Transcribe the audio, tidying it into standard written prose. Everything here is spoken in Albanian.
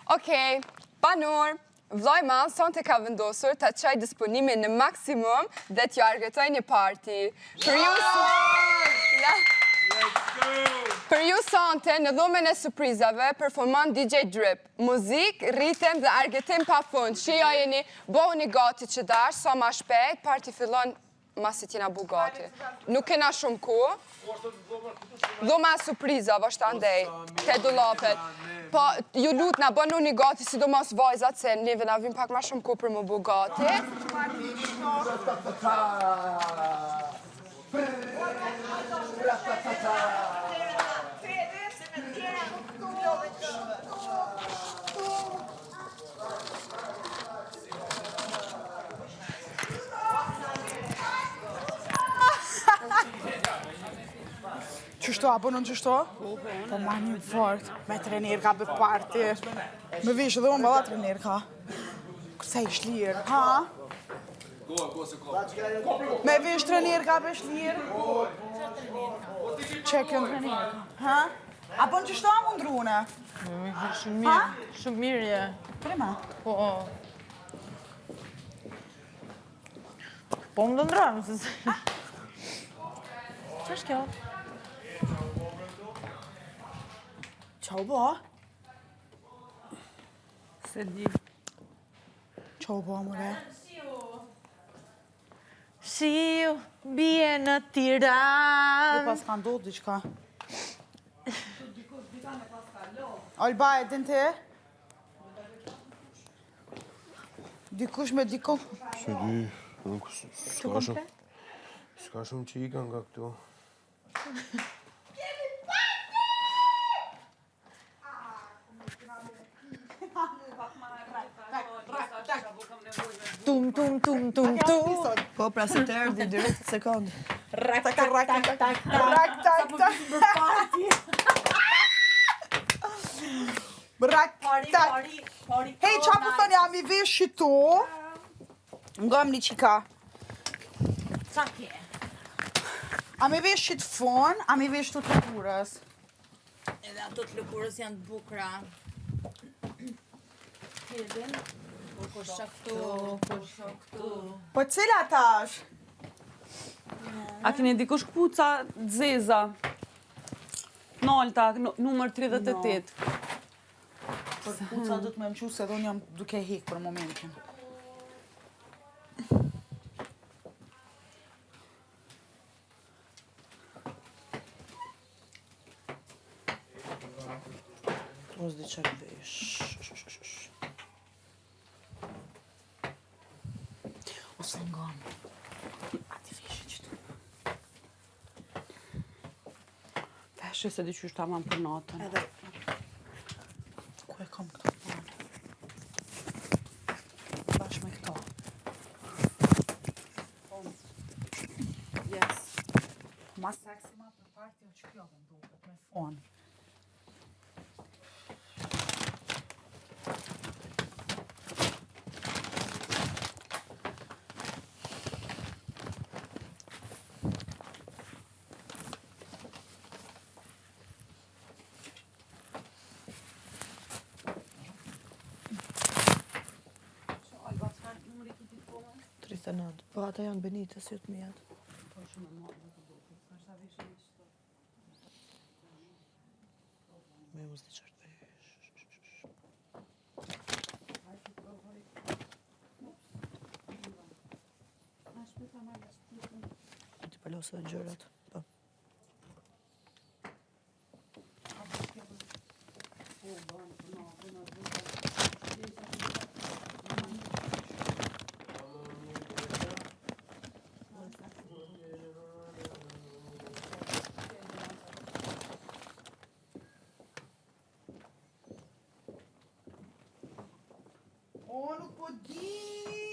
Okej, banor, vllai man sonte ka vendosur ta çaj disponimin në maksimum dhe t'ju argëtoj një party. Për ju sonte, në dhomën e surprizave, performon DJ Drip. Muzik, ritem dhe argëtim pa fund. Shijojeni, bëhuni gati që dash, sa ma shpejt, party fillon masi t'jena bu gati. Nuk kena shumë ku. Dhoma surpriza, vështë andej, te dullapet. Po, ju lut na bënu një gati, sidomos vajzat, se neve na vim pak ma shumë ku për më bu gati. Qështo, apo në qështo? Po ma një fort, me trenerka për party. Me vishë dhe unë bëlla trenerka. Kësa i shlirë, ha? Me vishë trenerka për shlirë? Qekën trenerka, ha? Apo në qështo a mundrune? Shumë mirë, shumë mirë je. Prima? Po. Po më dëndrojmë, se se... Që është kjo? Qa u bo? Se di. Qa u bo, mëre? Shiu, bie në Dhe Tiranë. pas ka ndodhë diqka. Alba, e din ti? Dikush me dikush. Se di, nuk s'ka shumë që ikan nga këtu. Tum, tum, tum, tum, tum. Po, pra se të erdi direkt sekund. Rak, tak, tak, tak, tak. Rak, tak, tak. Rak, tak. Hej, qa po thënë, jam i veshë tu. Ngëm një qika. Qa ke? Am i veshë të fun, am i veshë të lëkurës. Edhe ato të lëkurës janë të bukra. Hedin. Po shaktu. Po cila tash? A keni dikush kpuca zeza? Nolta, numër 38. Për kpuca du të me mqu se do jam duke hik për momentin. Mos di qërë vesh. Ose ngam. Ati veshë që tu. Veshë se di qysh ta man për natën. Edhe. Ku e kam këto parë? Bash me këto. Yes. Ma seksi ma për party o që kjo dhe mduket me fon. Alba, çfarë numri ki ti po? 39. Po, ata janë Benitës, jo të mijat. Po shumë e madhe të duket. Sa veshë një qëto. Me mos di qërë vesh. Ti palosë dhe gjërat. Po. O, nuk po di!